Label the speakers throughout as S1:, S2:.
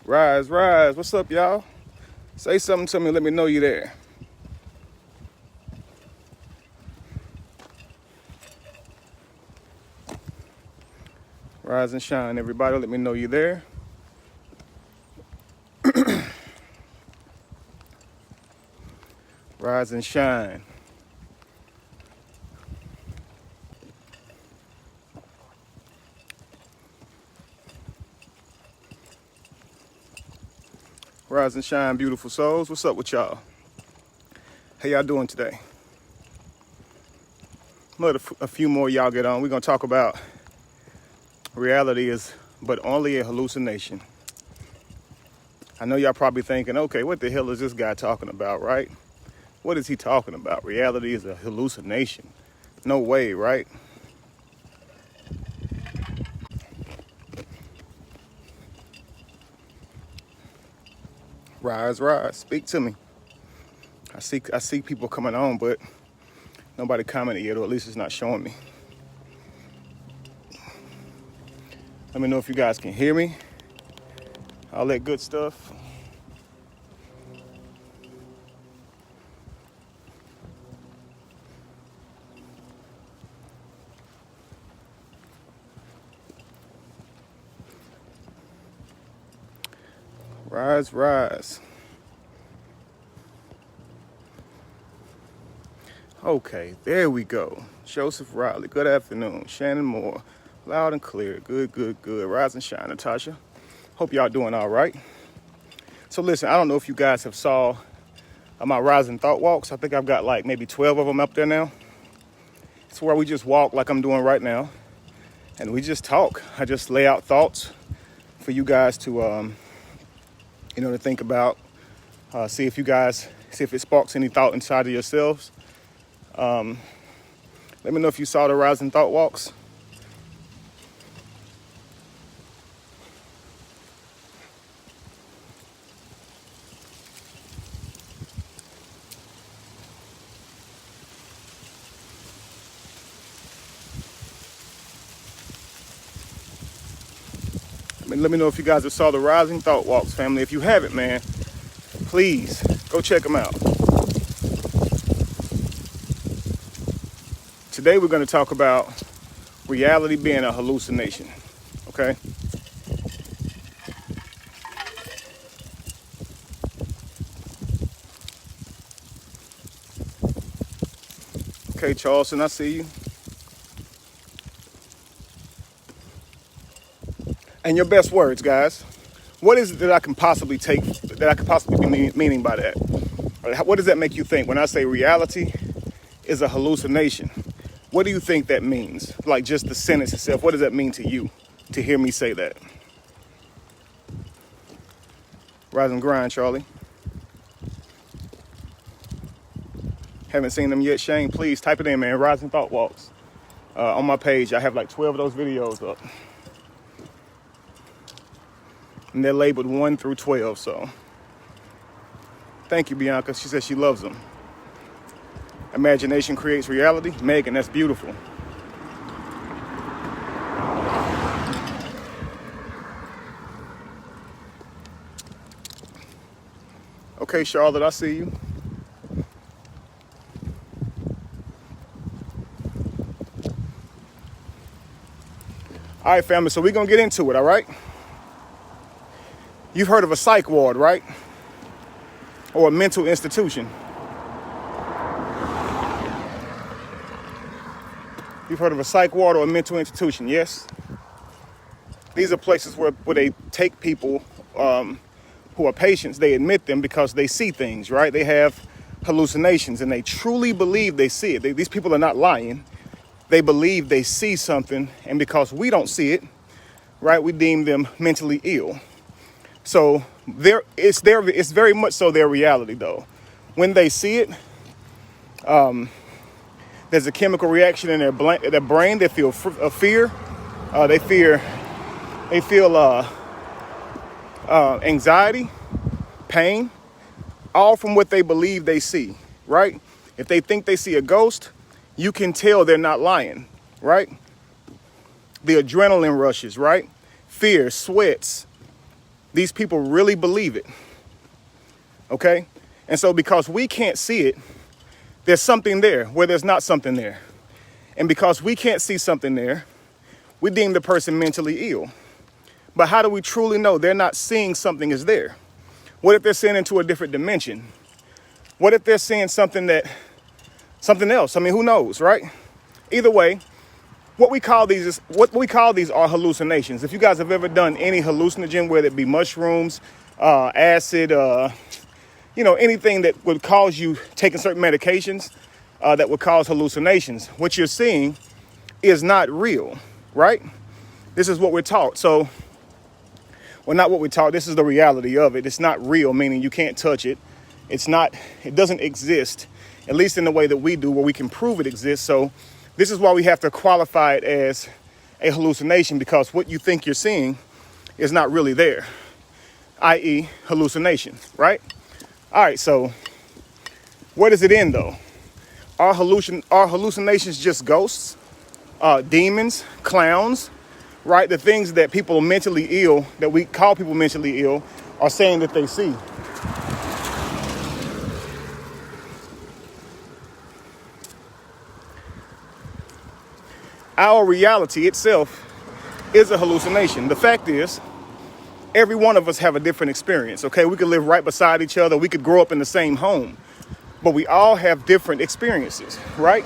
S1: Rise, rise. What's up, y'all? Say something to me. Let me know you there. Rise and shine, everybody. Let me know you there. Rise and shine. Rise and shine, beautiful souls. What's up with y'all? How y'all doing today? Let a few more y'all get on. We're going to talk about reality is but only a hallucination. I know y'all probably thinking, okay, what the hell is this guy talking about, right? What is he talking about? Reality is a hallucination. No way, right? Rise, rise. Speak to me. I see people coming on, but nobody commented yet, or at least it's not showing me. Let me know if you guys can hear me. All that good stuff. Rise, rise. Okay, there we go. Joseph Riley, good afternoon. Shannon Moore, loud and clear. Good, good, good. Rise and shine, Natasha. Hope y'all doing all right. So listen, I don't know if you guys have saw my Rising Thought Walks. I think I've got like maybe 12 of them up there now. It's where we just walk like I'm doing right now. And we just talk. I just lay out thoughts for you guys to, to think about. See if it sparks any thought inside of yourselves. Let me know if you saw the Rising Thought Walks. Let me know if you guys have saw the Rising Thought Walks, family. If you haven't, man, please go check them out. Today we're going to talk about reality being a hallucination, okay? Okay, Charleston, I see you. And your best words, guys. What is it that I can possibly be meaning by that? What does that make you think? When I say reality is a hallucination, what do you think that means? Like just the sentence itself, what does that mean to you to hear me say that? Rise and grind, Charlie. Haven't seen them yet, Shane? Please type it in, man. Rising Thought Walks. On my page, I have like 12 of those videos up. And they're labeled 1 through 12, so. Thank you, Bianca. She says she loves them. Imagination creates reality. Megan, that's beautiful. Okay, Charlotte, I see you. All right, family, so we're going to get into it, all right? You've heard of a psych ward, right? Or a mental institution. You've heard of a psych ward or a mental institution, yes? These are places where they take people who are patients, they admit them because they see things, right? They have hallucinations and they truly believe they see it. These people are not lying. They believe they see something, and because we don't see it, right, we deem them mentally ill. So it's very much so their reality, though. When they see it, there's a chemical reaction in their brain. They feel fear. They feel anxiety, pain, all from what they believe they see, right? If they think they see a ghost, you can tell they're not lying, right? The adrenaline rushes, right? Fear, sweats, These people really believe it, okay? And so because we can't see it, there's something there where there's not something there. And because we can't see something there, we deem the person mentally ill. But how do we truly know they're not seeing something is there? What if they're seeing into a different dimension? What if they're seeing something else? I mean, who knows, right? Either way, what we call these are hallucinations. If you guys have ever done any hallucinogen, whether it be mushrooms, acid, anything that would cause you taking certain medications that would cause hallucinations, what you're seeing is not real, right? This is what we're taught. So, well, not what we're taught. This is the reality of it. It's not real, meaning you can't touch it. It doesn't exist, at least in the way that we do, where we can prove it exists. So this is why we have to qualify it as a hallucination, because what you think you're seeing is not really there, i.e. hallucination, right? All right, so where does it end though? Are hallucinations just ghosts, demons, clowns, right? The things that people are mentally ill, that we call people mentally ill, are saying that they see. Our reality itself is a hallucination. The fact is, every one of us have a different experience, okay? We could live right beside each other. We could grow up in the same home, but we all have different experiences, right?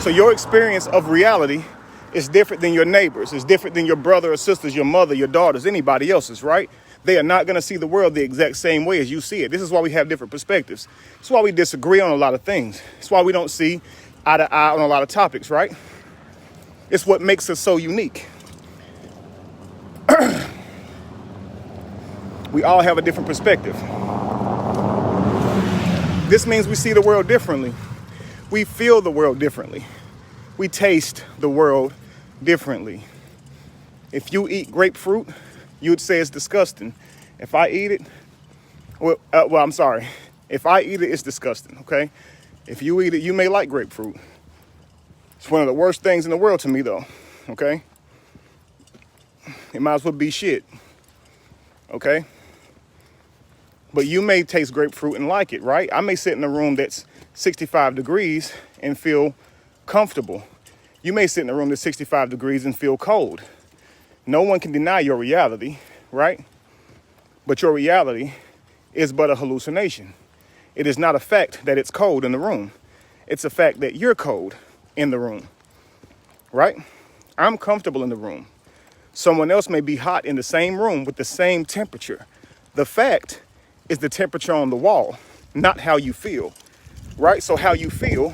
S1: So your experience of reality is different than your neighbors. It's different than your brother or sisters, your mother, your daughters, anybody else's, right? They are not going to see the world the exact same way as you see it. This is why we have different perspectives. It's why we disagree on a lot of things. It's why we don't see eye to eye on a lot of topics, right? It's what makes us so unique. We all have a different perspective. This means we see the world differently. We feel the world differently. We taste the world differently. If you eat grapefruit, you would say it's disgusting. If I eat it, I'm sorry. If I eat it, it's disgusting, okay? If you eat it, you may like grapefruit. It's one of the worst things in the world to me, though, okay? It might as well be shit, okay? But you may taste grapefruit and like it, right? I may sit in a room that's 65 degrees and feel comfortable. You may sit in a room that's 65 degrees and feel cold. No one can deny your reality, right? But your reality is but a hallucination. It is not a fact that it's cold in the room. It's a fact that you're cold in the room, right? I'm comfortable in the room. Someone else may be hot in the same room with the same temperature. The fact is the temperature on the wall, not how you feel, right? So how you feel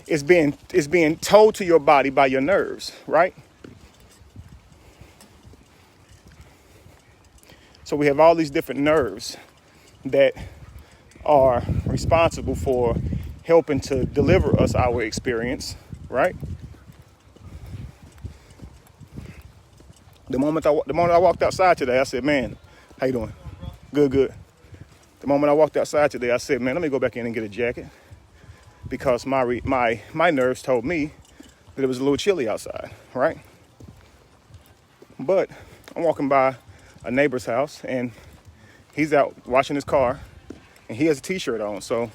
S1: is being told to your body by your nerves, right? So we have all these different nerves that are responsible for helping to deliver us our experience, right? The moment I walked outside today, I said, man, how you doing? Good. The moment I walked outside today, I said, man, let me go back in and get a jacket, because my nerves told me that it was a little chilly outside, right? But I'm walking by a neighbor's house, and he's out washing his car, and he has a t-shirt on, so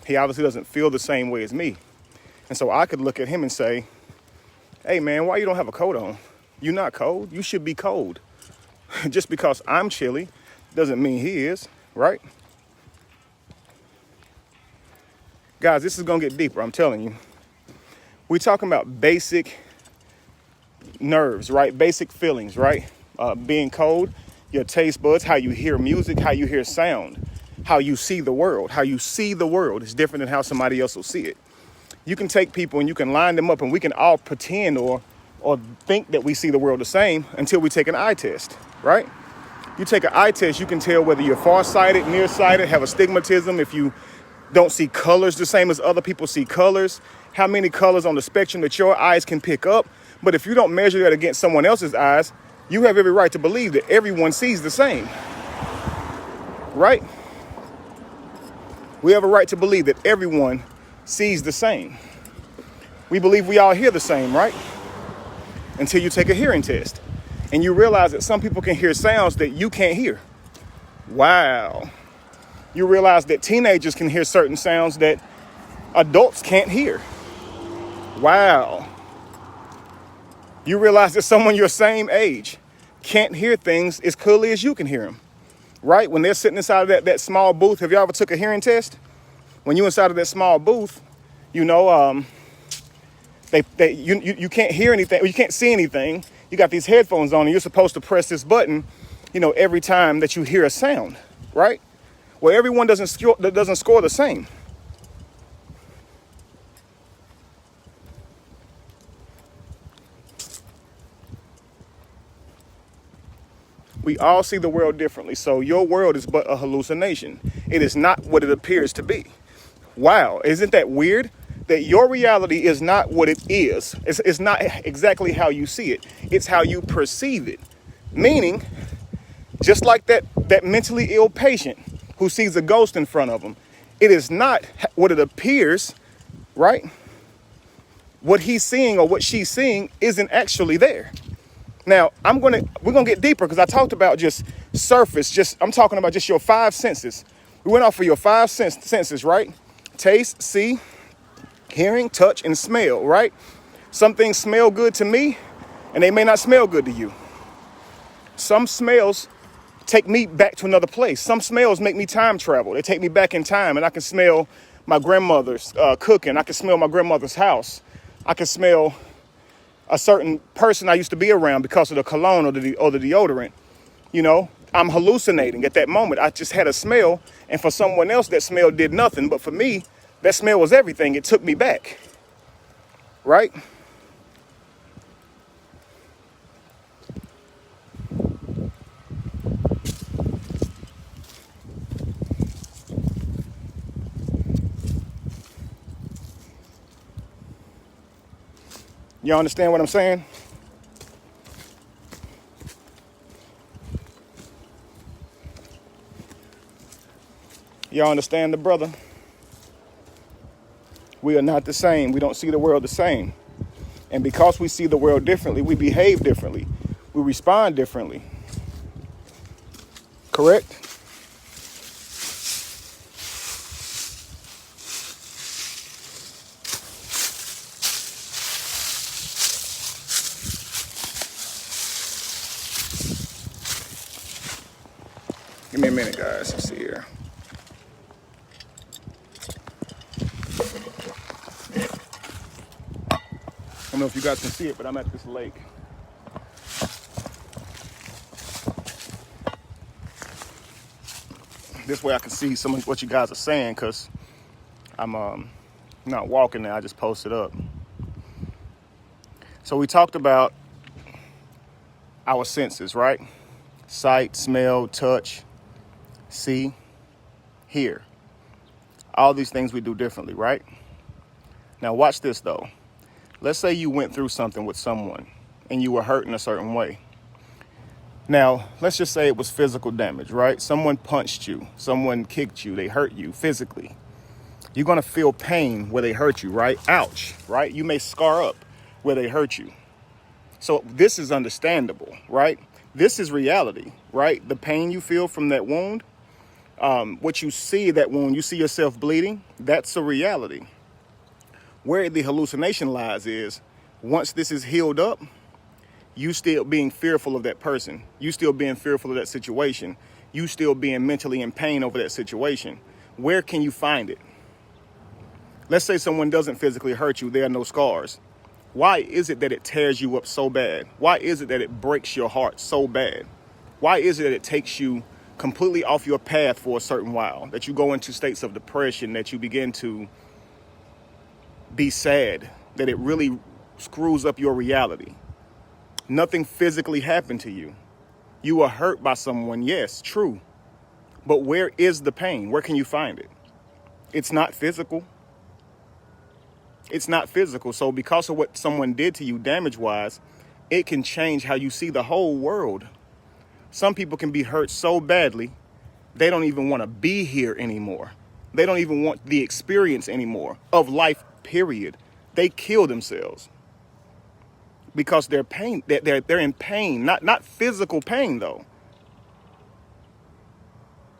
S1: he obviously doesn't feel the same way as me. And so I could look at him and say, hey man, why you don't have a coat on? You're not cold. You should be cold. Just because I'm chilly doesn't mean he is, right? Guys, this is gonna get deeper, I'm telling you. We're talking about basic nerves, right? Basic feelings, right? Being cold, your taste buds, how you hear music, how you hear sound, how you see the world. How you see the world is different than how somebody else will see it. You can take people and you can line them up, and we can all pretend or think that we see the world the same until we take an eye test, right? You take an eye test, you can tell whether you're farsighted, nearsighted, have astigmatism, if you don't see colors the same as other people see colors, how many colors on the spectrum that your eyes can pick up. But if you don't measure that against someone else's eyes, you have every right to believe that everyone sees the same, right? We have a right to believe that everyone sees the same. We believe we all hear the same, right? Until you take a hearing test. And you realize that some people can hear sounds that you can't hear. Wow. You realize that teenagers can hear certain sounds that adults can't hear. Wow. You realize that someone your same age can't hear things as clearly as you can hear them, right? When they're sitting inside of that small booth, have you ever took a hearing test? When you're inside of that small booth, you know, you can't hear anything, or you can't see anything. You got these headphones on and you're supposed to press this button, you know, every time that you hear a sound, right? Well, everyone doesn't score the same. We all see the world differently. So your world is but a hallucination. It is not what it appears to be. Wow, isn't that weird? That your reality is not what it is. It's not exactly how you see it. It's how you perceive it. Meaning, just like that mentally ill patient who sees a ghost in front of them, it is not what it appears, right? What he's seeing or what she's seeing isn't actually there. Now, we're gonna get deeper because I talked about just surface. I'm talking about just your five senses. We went off of your five senses, right? Taste, see, hearing, touch, and smell, right? Some things smell good to me, and they may not smell good to you. Some smells take me back to another place. Some smells make me time travel. They take me back in time, and I can smell my grandmother's cooking. I can smell my grandmother's house. I can smell a certain person I used to be around because of the cologne or the deodorant. You know, I'm hallucinating at that moment. I just had a smell, and for someone else, that smell did nothing. But for me, that smell was everything. It took me back, right? Y'all understand what I'm saying? Y'all understand the brother? We are not the same. We don't see the world the same. And because we see the world differently, we behave differently. We respond differently. Correct? Give me a minute, guys. Let's see here. I don't know if you guys can see it, but I'm at this lake. This way I can see some of what you guys are saying, because I'm not walking there. I just posted up. So we talked about our senses, right? Sight, smell, touch, see, hear. All these things we do differently, right? Now watch this though. Let's say you went through something with someone and you were hurt in a certain way. Now, let's just say it was physical damage, right? Someone punched you, someone kicked you, they hurt you physically. You're gonna feel pain where they hurt you, right? Ouch, right? You may scar up where they hurt you. So this is understandable, right? This is reality, right? The pain you feel from that wound, what you see that wound, you see yourself bleeding, that's a reality. Where the hallucination lies is, once this is healed up, you still being fearful of that person, you still being fearful of that situation, you still being mentally in pain over that situation. Where can you find it? Let's say someone doesn't physically hurt you, there are no scars. Why is it that it tears you up so bad? Why is it that it breaks your heart so bad? Why is it that it takes you completely off your path for a certain while, that you go into states of depression, that you begin to be sad, that it really screws up your reality? Nothing physically happened to you. You were hurt by someone, yes, true. But where is the pain? Where can you find it? It's not physical. It's not physical. So because of what someone did to you damage-wise, it can change how you see the whole world. Some people can be hurt so badly, they don't even want to be here anymore. They don't even want the experience anymore of life, period. They kill themselves. because they're in pain, not physical pain though,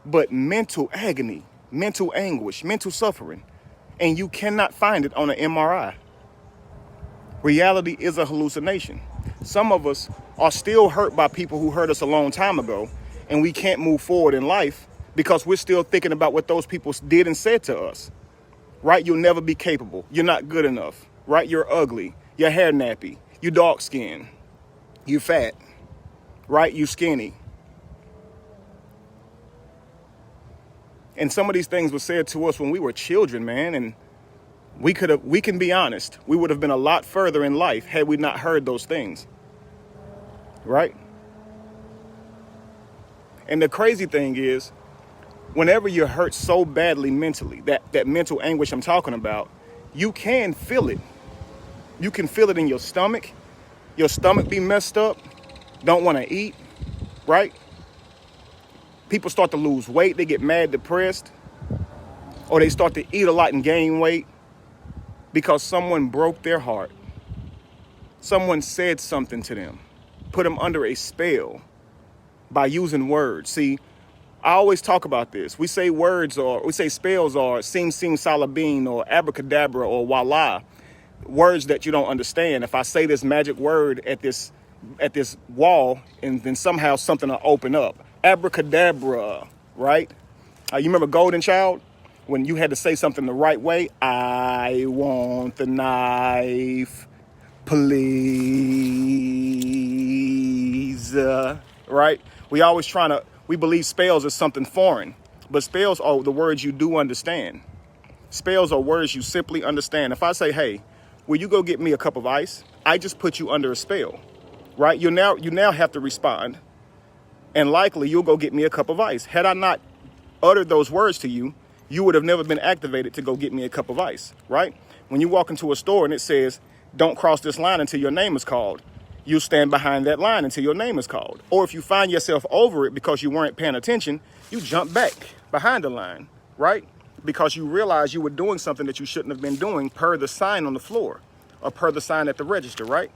S1: but mental agony, mental anguish, mental suffering. And you cannot find it on an MRI. Reality is a hallucination. Some of us are still hurt by people who hurt us a long time ago, and we can't move forward in life because we're still thinking about what those people did and said to us. Right? You'll never be capable. You're not good enough. Right? You're ugly. Your hair nappy. You dark skinned. You fat. Right? You skinny. And some of these things were said to us when we were children, man, and we can be honest, we would have been a lot further in life had we not heard those things. Right? And the crazy thing is, whenever you're hurt so badly mentally, that mental anguish I'm talking about, you can feel it. You can feel it in your stomach. Your stomach be messed up, don't want to eat, right? People start to lose weight, they get mad, depressed, or they start to eat a lot and gain weight because someone broke their heart. Someone said something to them, put them under a spell by using words. See, I always talk about this. We say spells or sim salabim or abracadabra or voila, words that you don't understand. If I say this magic word at this wall, and then somehow something will open up. Abracadabra, right? You remember Golden Child? When you had to say something the right way? I want the knife, please. Right? We believe spells are something foreign, but spells are the words you do understand. Spells are words you simply understand. If I say, hey, will you go get me a cup of ice? I just put you under a spell, right? You now have to respond, and likely you'll go get me a cup of ice. Had I not uttered those words to you, you would have never been activated to go get me a cup of ice, right? When you walk into a store and it says, don't cross this line until your name is called, you stand behind that line until your name is called. Or if you find yourself over it because you weren't paying attention, you jump back behind the line, right? Because you realize you were doing something that you shouldn't have been doing per the sign on the floor or per the sign at the register, right?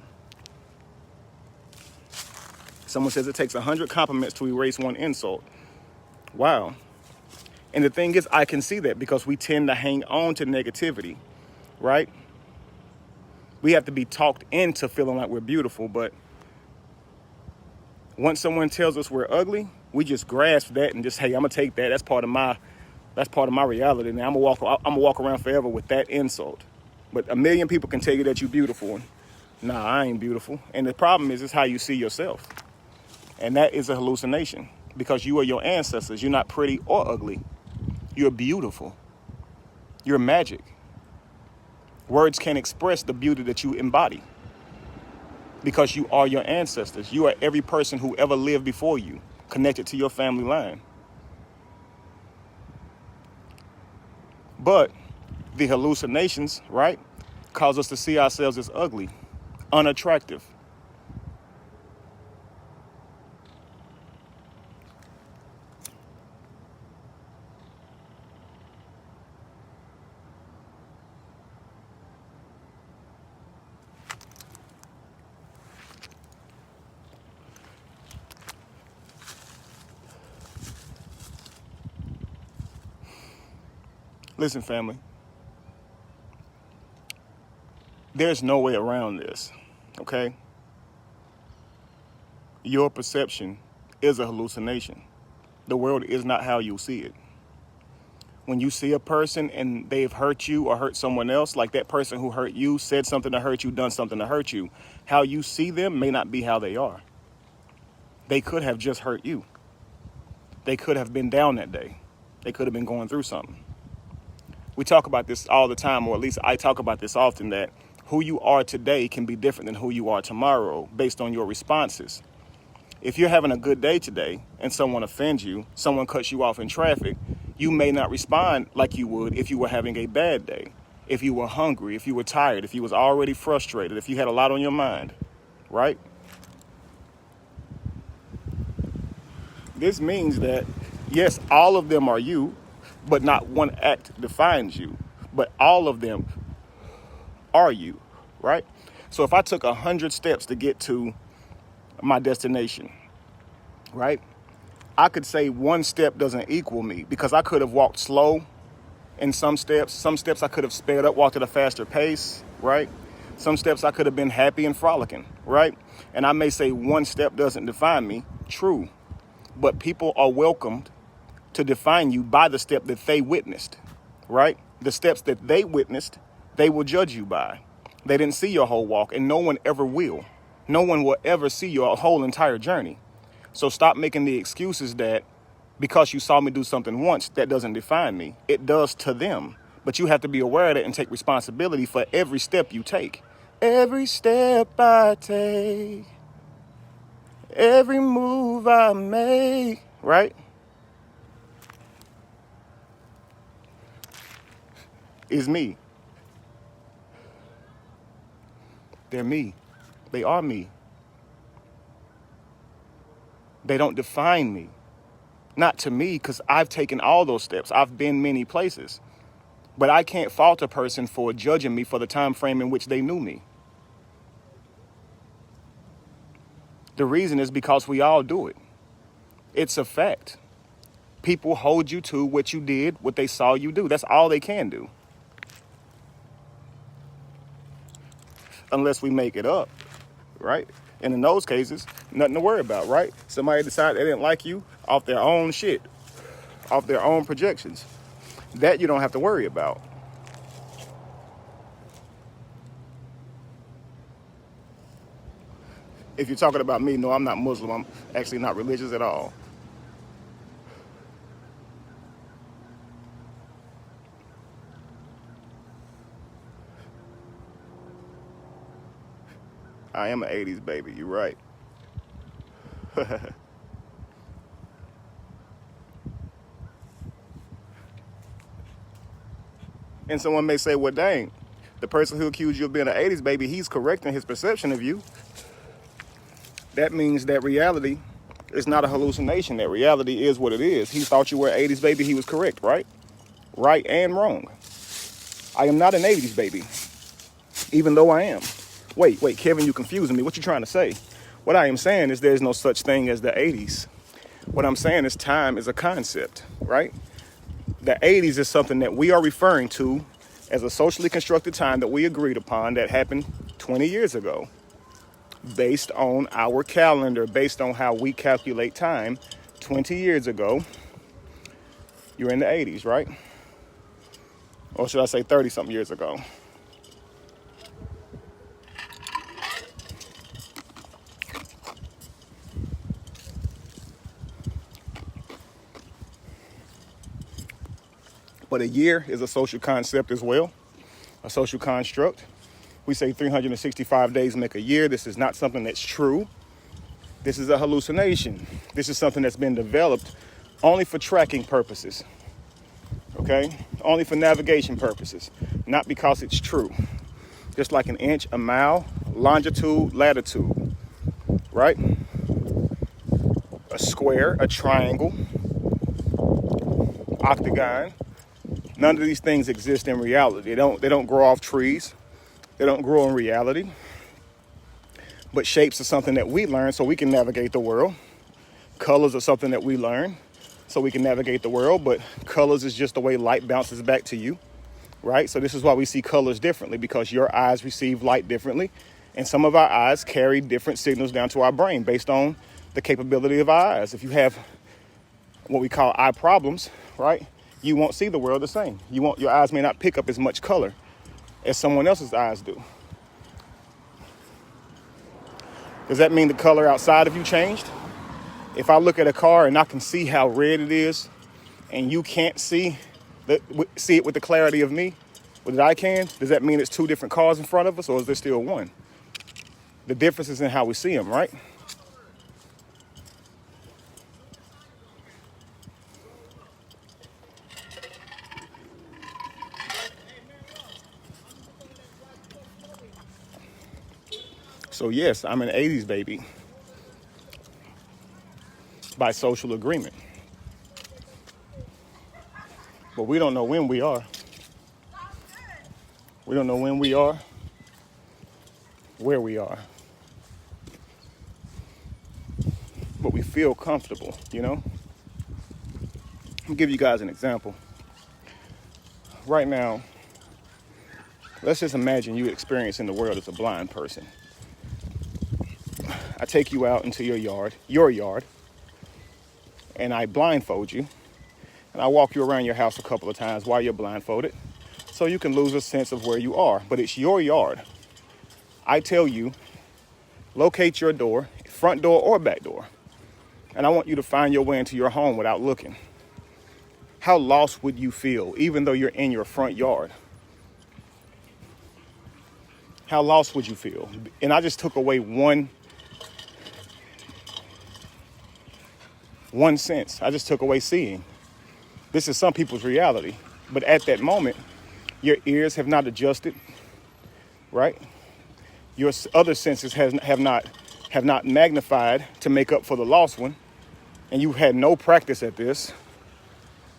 S1: Someone says it takes 100 compliments to erase one insult. Wow. And the thing is, I can see that because we tend to hang on to negativity, right? We have to be talked into feeling like we're beautiful, but once someone tells us we're ugly, we just grasp that and just, hey, I'm gonna take that. That's part of my reality. Now I'm gonna walk around forever with that insult. But a million people can tell you that you're beautiful. Nah, I ain't beautiful. And the problem is how you see yourself. And that is a hallucination because you are your ancestors. You're not pretty or ugly. You're beautiful. You're magic. Words can't express the beauty that you embody because you are your ancestors. You are every person who ever lived before you, connected to your family line. But the hallucinations, right, cause us to see ourselves as ugly, unattractive. Listen, family, there's no way around this, okay? Your perception is a hallucination. The world is not how you see it. When you see a person and they've hurt you or hurt someone else, like that person who hurt you, said something to hurt you, done something to hurt you, how you see them may not be how they are. They could have just hurt you. They could have been down that day. They could have been going through something. We talk about this all the time, or at least I talk about this often, that who you are today can be different than who you are tomorrow based on your responses. If you're having a good day today and someone offends you, someone cuts you off in traffic, you may not respond like you would if you were having a bad day, if you were hungry, if you were tired, if you was already frustrated, if you had a lot on your mind, right? This means that, yes, all of them are you, but not one act defines you, but all of them are you, right? So if I took 100 steps to get to my destination, right? I could say one step doesn't equal me because I could have walked slow in some steps. Some steps I could have sped up, walked at a faster pace, right? Some steps I could have been happy and frolicking, right? And I may say one step doesn't define me. True. But people are welcomed to define you by the step that they witnessed, right? The steps that they witnessed, they will judge you by. They didn't see your whole walk, and no one ever will. No one will ever see your whole entire journey. So stop making the excuses that because you saw me do something once, that doesn't define me. It does to them. But you have to be aware of it and take responsibility for every step you take. Every step I take, every move I make, right? Is me. They're me. They are me. They don't define me. Not to me, because I've taken all those steps. I've been many places. But I can't fault a person for judging me for the time frame in which they knew me. The reason is because we all do it. It's a fact. People hold you to what you did, what they saw you do. That's all they can do. Unless we make it up, right? And in those cases, nothing to worry about, right? Somebody decided they didn't like you off their own shit, off their own projections. That you don't have to worry about. If you're talking about me, no, I'm not Muslim. I'm actually not religious at all. I am an 80s baby, you're right. And someone may say, well, dang, the person who accused you of being an 80s baby, he's correct in his perception of you. That means that reality is not a hallucination. That reality is what it is. He thought you were an 80s baby. He was correct, right? Right and wrong. I am not an 80s baby, even though I am. Wait, Kevin, you confusing me. What you trying to say? What I am saying is there's no such thing as the 80s. What I'm saying is time is a concept, right? The 80s is something that we are referring to as a socially constructed time that we agreed upon that happened 20 years ago. Based on our calendar, based on how we calculate time, 20 years ago, you're in the 80s, right? Or should I say 30-something years ago? But a year is a social concept as well, a social construct. We say 365 days make a year. This is not something that's true. This is a hallucination. This is something that's been developed only for tracking purposes, okay? Only for navigation purposes, not because it's true. Just like an inch, a mile, longitude, latitude, right? A square, a triangle, octagon. None of these things exist in reality. They don't grow off trees. They don't grow in reality. But shapes are something that we learn so we can navigate the world. Colors are something that we learn so we can navigate the world. But colors is just the way light bounces back to you, right? So this is why we see colors differently, because your eyes receive light differently. And some of our eyes carry different signals down to our brain based on the capability of our eyes. If you have what we call eye problems, right, you won't see the world the same. Your eyes may not pick up as much color as someone else's eyes do. Does that mean the color outside of you changed? If I look at a car and I can see how red it is, and you can't see it with the clarity of me, that I can, does that mean it's two different cars in front of us, or is there still one? The difference is in how we see them, right? So yes, I'm an 80s baby by social agreement. But we don't know when we are. We don't know when we are. where we are. But we feel comfortable, you know? I'll give you guys an example. Right now, let's just imagine you experiencing the world as a blind person. I take you out into your yard, and I blindfold you, and I walk you around your house a couple of times while you're blindfolded, so you can lose a sense of where you are. But it's your yard. I tell you, locate your door, front door or back door, and I want you to find your way into your home without looking. How lost would you feel, even though you're in your front yard? How lost would you feel? And I just took away one sense. I just took away seeing. This is some people's reality. But at that moment, your ears have not adjusted, right? Your other senses have not magnified to make up for the lost one. And you've had no practice at this.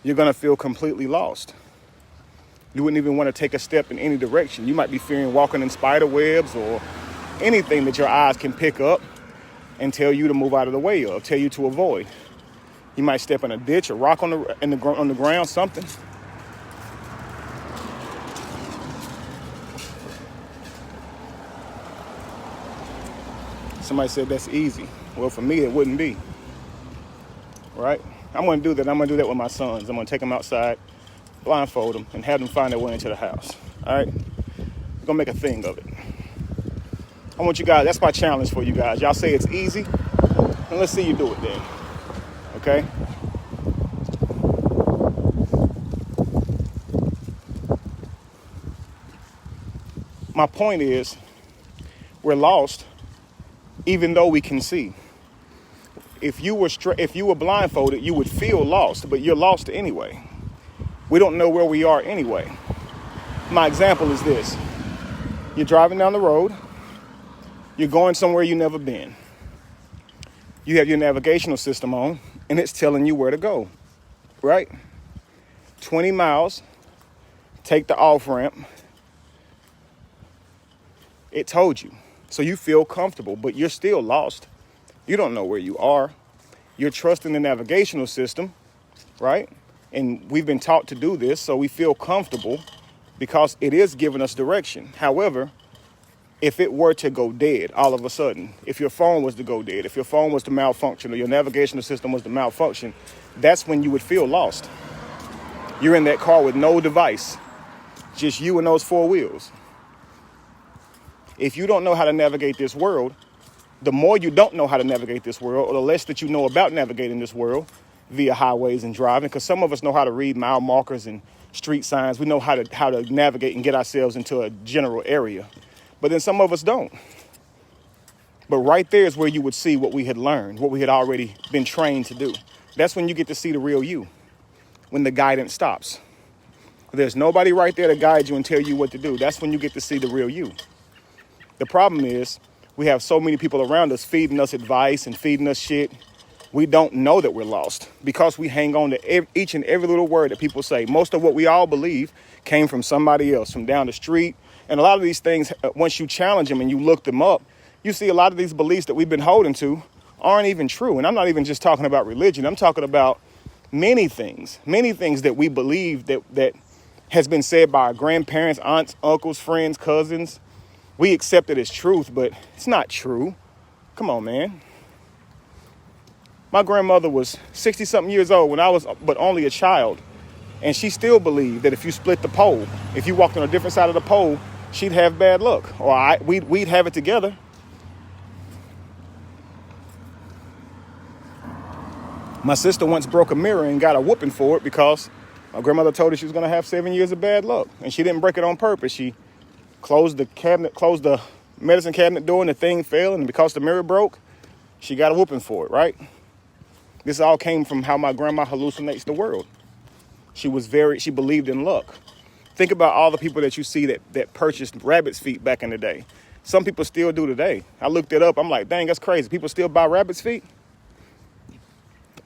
S1: You're going to feel completely lost. You wouldn't even want to take a step in any direction. You might be fearing walking in spider webs or anything that your eyes can pick up and tell you to move out of the way of, tell you to avoid. You might step in a ditch, a rock on the ground, something. Somebody said that's easy. Well, for me, it wouldn't be. Right? I'm going to do that. I'm going to do that with my sons. I'm going to take them outside, blindfold them, and have them find their way into the house. All right? We're going to make a thing of it. I want you guys, that's my challenge for you guys. Y'all say it's easy, and let's see you do it then. Okay? My point is, we're lost even though we can see. If you were blindfolded, you would feel lost, but you're lost anyway. We don't know where we are anyway. My example is this. You're driving down the road. You're going somewhere you've never been. You have your navigational system on, and it's telling you where to go, right? 20 miles, take the off-ramp. It told you. So you feel comfortable, but you're still lost. You don't know where you are. You're trusting the navigational system, right? And we've been taught to do this, so we feel comfortable because it is giving us direction. However, if it were to go dead all of a sudden, if your phone was to go dead, if your phone was to malfunction or your navigational system was to malfunction, that's when you would feel lost. You're in that car with no device, just you and those four wheels. If you don't know how to navigate this world, the more you don't know how to navigate this world, or the less that you know about navigating this world via highways and driving, because some of us know how to read mile markers and street signs. We know how to navigate and get ourselves into a general area. But then some of us don't. But right there is where you would see what we had learned, what we had already been trained to do. That's when you get to see the real you, when the guidance stops. There's nobody right there to guide you and tell you what to do. That's when you get to see the real you. The problem is we have so many people around us feeding us advice and feeding us shit. We don't know that we're lost because we hang on to each and every little word that people say. Most of what we all believe came from somebody else, from down the street. And a lot of these things, once you challenge them and you look them up, you see a lot of these beliefs that we've been holding to aren't even true. And I'm not even just talking about religion. I'm talking about many things that we believe that has been said by our grandparents, aunts, uncles, friends, cousins. We accept it as truth, but it's not true. Come on, man. My grandmother was 60-something years old when I was but only a child. And she still believed that if you split the pole, if you walked on a different side of the pole, she'd have bad luck. Or we'd have it together. My sister once broke a mirror and got a whooping for it because my grandmother told her she was going to have 7 years of bad luck. And she didn't break it on purpose. She closed the medicine cabinet door and the thing fell. And because the mirror broke, she got a whooping for it, right? This all came from how my grandma hallucinates the world. She believed in luck. Think about all the people that you see that purchased rabbit's feet back in the day. Some people still do today. I looked it up. I'm like, dang, that's crazy. People still buy rabbit's feet.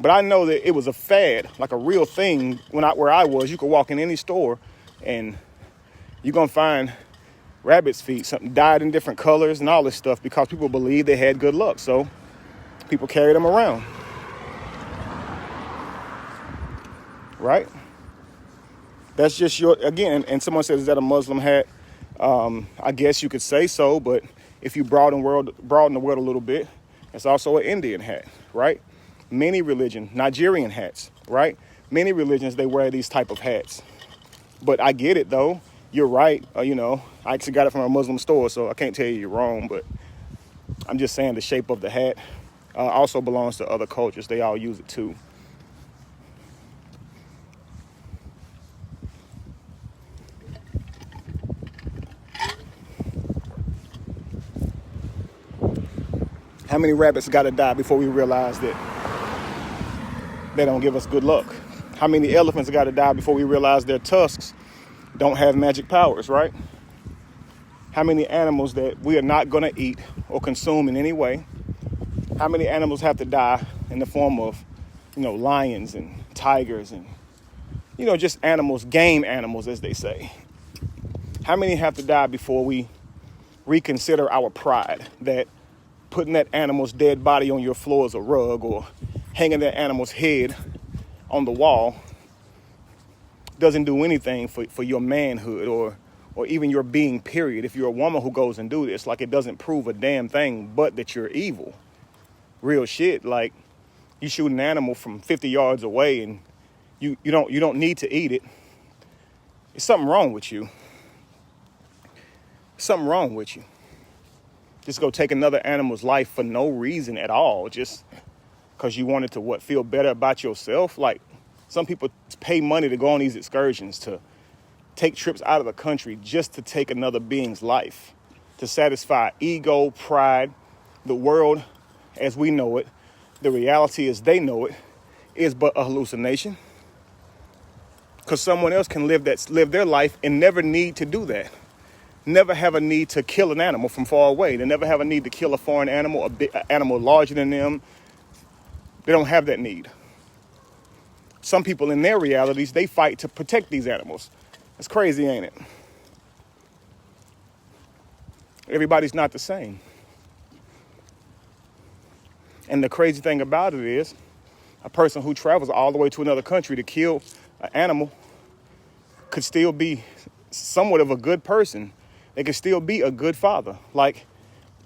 S1: But I know that it was a fad, like a real thing where I was. You could walk in any store and you're going to find rabbits' feet, something dyed in different colors and all this stuff because people believed they had good luck. So people carried them around, right? That's just your, again, and someone says, is that a Muslim hat? I guess you could say so, but if you broaden the world a little bit, it's also an Indian hat, right? Many religions, Nigerian hats, right? Many religions, they wear these type of hats. But I get it, though. You're right. I actually got it from a Muslim store, so I can't tell you you're wrong, but I'm just saying the shape of the hat also belongs to other cultures. They all use it, too. How many rabbits got to die before we realize that they don't give us good luck? How many elephants got to die before we realize their tusks don't have magic powers, right? How many animals that we are not going to eat or consume in any way? How many animals have to die in the form of, lions and tigers and, just animals, game animals, as they say? How many have to die before we reconsider our pride that putting that animal's dead body on your floor as a rug or hanging that animal's head on the wall doesn't do anything for your manhood or even your being, period? If you're a woman who goes and do this, like, it doesn't prove a damn thing but that you're evil. Real shit. Like, you shoot an animal from 50 yards away and you don't need to eat it. There's something wrong with you. Something wrong with you. Just go take another animal's life for no reason at all, just because you wanted to, feel better about yourself? Like, some people pay money to go on these excursions, to take trips out of the country just to take another being's life, to satisfy ego, pride. The world as we know it, the reality as they know it, is but a hallucination. Because someone else can live their life and never need to do that. Never have a need to kill an animal from far away. They never have a need to kill a foreign animal, an animal larger than them. They don't have that need. Some people in their realities, they fight to protect these animals. It's crazy, ain't it? Everybody's not the same. And the crazy thing about it is, a person who travels all the way to another country to kill an animal could still be somewhat of a good person. They could still be a good father. Like,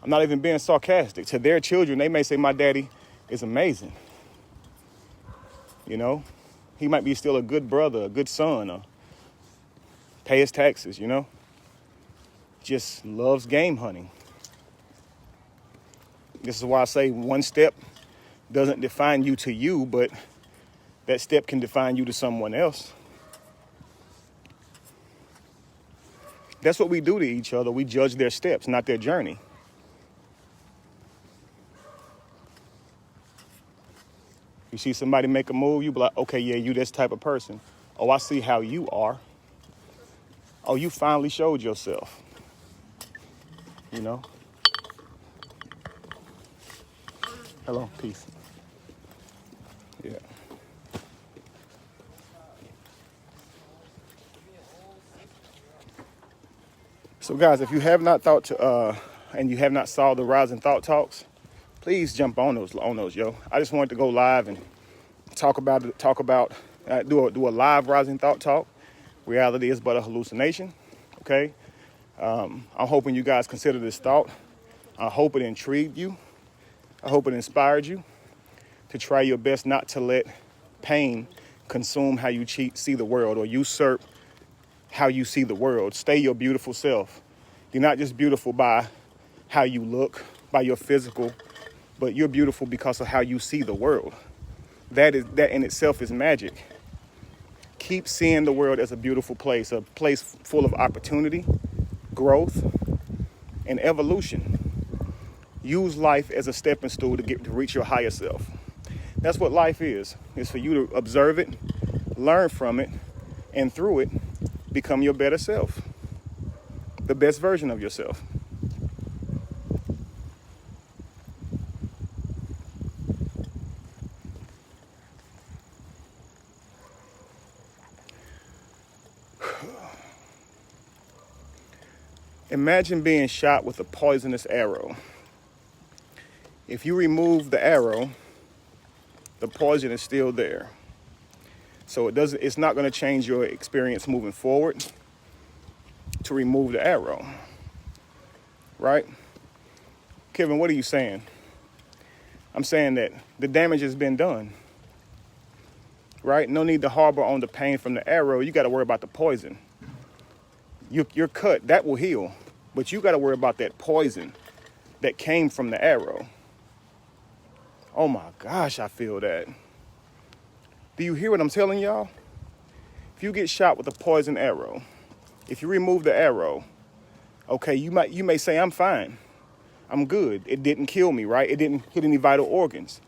S1: I'm not even being sarcastic. To their children, they may say, my daddy is amazing. He might be still a good brother, a good son, or pay his taxes, Just loves game hunting. This is why I say one step doesn't define you to you, but that step can define you to someone else. That's what we do to each other. We judge their steps, not their journey. You see somebody make a move, you be like, okay, yeah, you this type of person. Oh, I see how you are. Oh, you finally showed yourself. Hello, peace. Yeah. So guys, if you have not thought to, and you have not saw the Rising Thought Talks, please jump on those, yo. I just wanted to go live and talk about, do a live Rising Thought Talk. Reality is but a hallucination, okay? I'm hoping you guys consider this thought. I hope it intrigued you. I hope it inspired you to try your best not to let pain consume how you see the world or usurp how you see the world. Stay your beautiful self. You're not just beautiful by how you look, by your physical, but you're beautiful because of how you see the world. That in itself is magic. Keep seeing the world as a beautiful place, a place full of opportunity, growth, and evolution. Use life as a stepping stool to reach your higher self. That's what life is. It's for you to observe it, learn from it, and through it, become your better self, the best version of yourself. Imagine being shot with a poisonous arrow. If you remove the arrow, the poison is still there. So it's not going to change your experience moving forward to remove the arrow, right? Kevin, what are you saying? I'm saying that the damage has been done, right? No need to harbor on the pain from the arrow. You got to worry about the poison. You're cut, that will heal, but you got to worry about that poison that came from the arrow. Oh my gosh, I feel that. Do you hear what I'm telling y'all? If you get shot with a poison arrow, if you remove the arrow, okay, you may say, I'm fine. I'm good. It didn't kill me, right? It didn't hit any vital organs.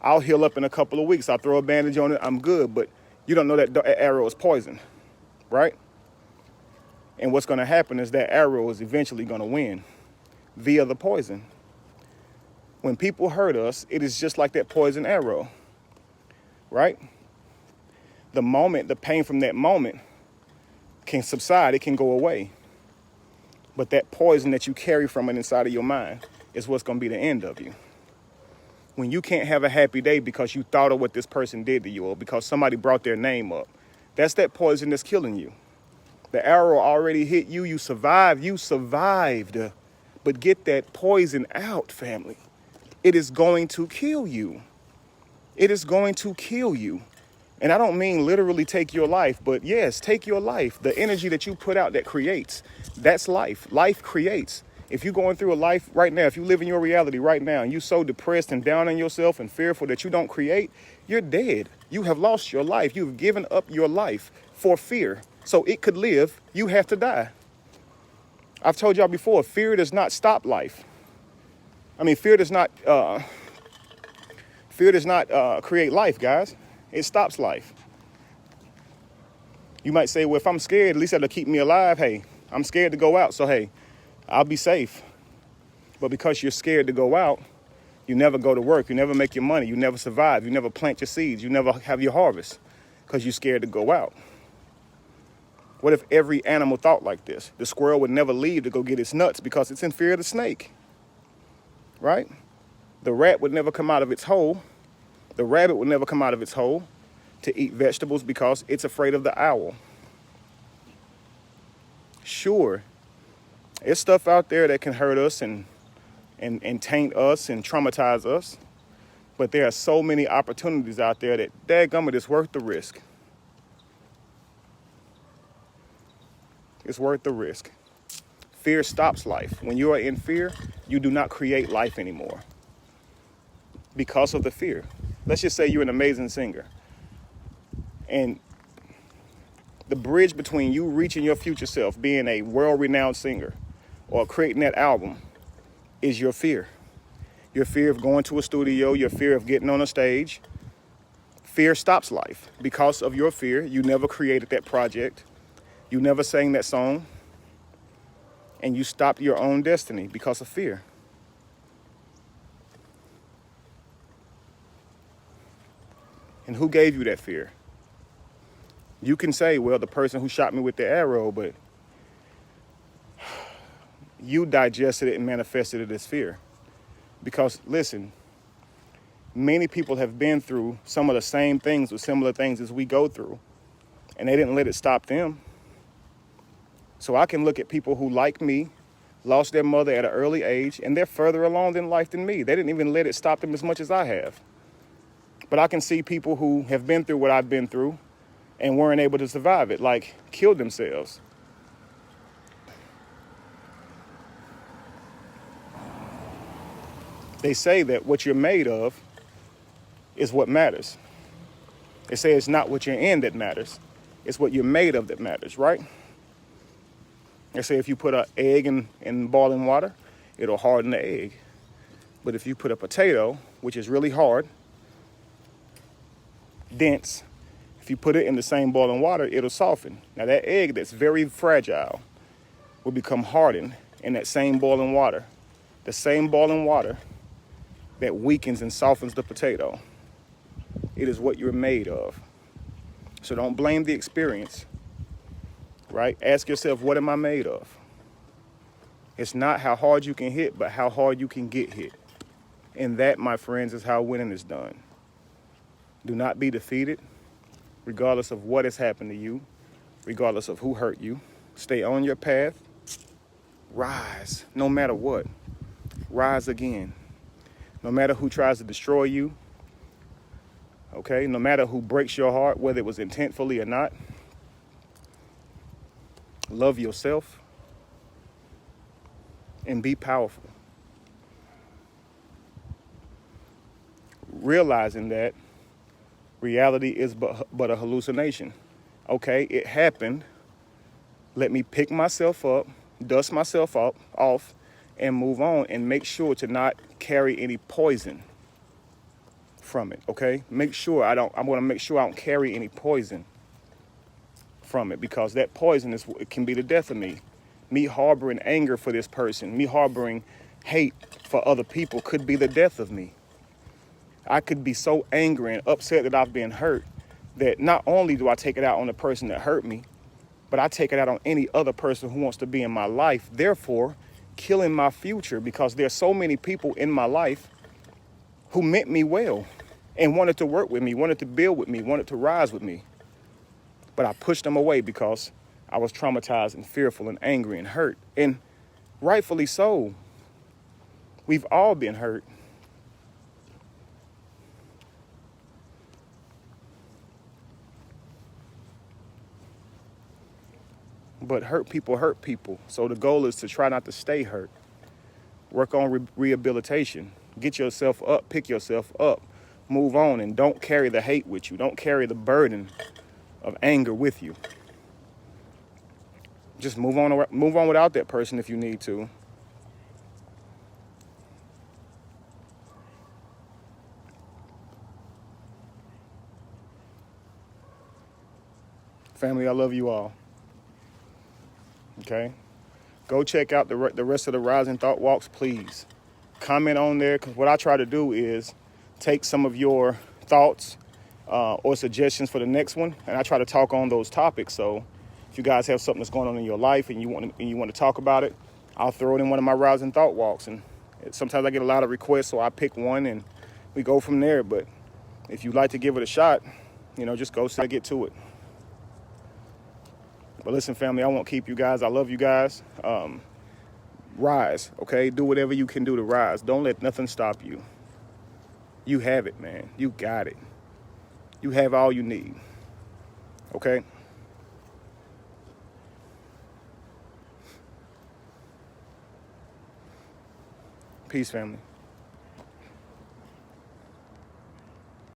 S1: I'll heal up in a couple of weeks. I'll throw a bandage on it. I'm good. But you don't know that the arrow is poison, right? And what's going to happen is that arrow is eventually going to win via the poison. When people hurt us, it is just like that poison arrow, right? The pain from that moment can subside, it can go away. But that poison that you carry from it inside of your mind is what's going to be the end of you. When you can't have a happy day because you thought of what this person did to you or because somebody brought their name up, that's that poison that's killing you. The arrow already hit you, you survived. But get that poison out, family. It is going to kill you. It is going to kill you. And I don't mean literally take your life, but yes, take your life. The energy that you put out that creates, that's life. Life creates. If you're going through a life right now, if you live in your reality right now and you're so depressed and down on yourself and fearful that you don't create, you're dead. You have lost your life. You've given up your life for fear. So it could live, you have to die. I've told y'all before, fear does not stop life. Fear does not create life, guys. It stops life. You might say, well, if I'm scared, at least that'll keep me alive. Hey, I'm scared to go out, so hey, I'll be safe. But because you're scared to go out, you never go to work, you never make your money, you never survive, you never plant your seeds, you never have your harvest because you're scared to go out. What if every animal thought like this? The squirrel would never leave to go get its nuts because it's in fear of the snake, right? The rat would never come out of its hole. The rabbit would never come out of its hole to eat vegetables because it's afraid of the owl. Sure, there's stuff out there that can hurt us and taint us and traumatize us, but there are so many opportunities out there that, dadgummit, it's worth the risk. It's worth the risk. Fear stops life. When you are in fear, you do not create life anymore because of the fear. Let's just say you're an amazing singer, and the bridge between you reaching your future self, being a world-renowned singer, or creating that album is your fear. Your fear of going to a studio, your fear of getting on a stage. Fear stops life. Because of your fear, you never created that project. You never sang that song. And you stopped your own destiny because of fear. And who gave you that fear? You can say, well, the person who shot me with the arrow, but you digested it and manifested it as fear. Because, listen, many people have been through some of the same things or similar things as we go through, and they didn't let it stop them. So I can look at people who, like me, lost their mother at an early age, and they're further along in life than me. They didn't even let it stop them as much as I have. But I can see people who have been through what I've been through and weren't able to survive it, like killed themselves. They say that what you're made of is what matters. They say it's not what you're in that matters. It's what you're made of that matters, right? They say if you put an egg in boiling water, it'll harden the egg. But if you put a potato, which is really hard, dense, if you put it in the same boiling water, it'll soften. Now that egg that's very fragile will become hardened in that same boiling water. The same boiling water that weakens and softens the potato. It is what you're made of. So don't blame the experience, right? Ask yourself, what am I made of? It's not how hard you can hit, but how hard you can get hit. And that, my friends, is how winning is done. Do not be defeated, regardless of what has happened to you, regardless of who hurt you. Stay on your path. Rise, no matter what. Rise again. No matter who tries to destroy you, okay? No matter who breaks your heart, whether it was intentfully or not. Love yourself and be powerful. Realizing that reality is but a hallucination. Okay, it happened. Let me pick myself up, dust myself off, and move on, and make sure to not carry any poison from it, okay? I'm gonna make sure I don't carry any poison from it, because that poison it can be the death of me. Me harboring anger for this person, me harboring hate for other people could be the death of me. I could be so angry and upset that I've been hurt that not only do I take it out on the person that hurt me, but I take it out on any other person who wants to be in my life, therefore killing my future, because there's so many people in my life who meant me well and wanted to work with me, wanted to build with me, wanted to rise with me. But I pushed them away because I was traumatized and fearful and angry and hurt. And rightfully so. We've all been hurt. But hurt people. So the goal is to try not to stay hurt. Work on rehabilitation. Get yourself up, pick yourself up, move on, and don't carry the hate with you. Don't carry the burden of anger with you. Just move on without that person if you need to. Family, I love you all. Okay? Go check out the rest of the Rising Thought Walks, please. Comment on there, because what I try to do is take some of your thoughts or suggestions for the next one, and I try to talk on those topics. So if you guys have something that's going on in your life and you want to talk about it, I'll throw it in one of my Rising Thought Walks. And sometimes I get a lot of requests, so I pick one and we go from there. But if you'd like to give it a shot, just go get to it. But listen, family, I won't keep you guys. I love you guys. Rise, okay? Do whatever you can do to rise. Don't let nothing stop you. You have it, man. You got it. You have all you need, okay? Peace, family.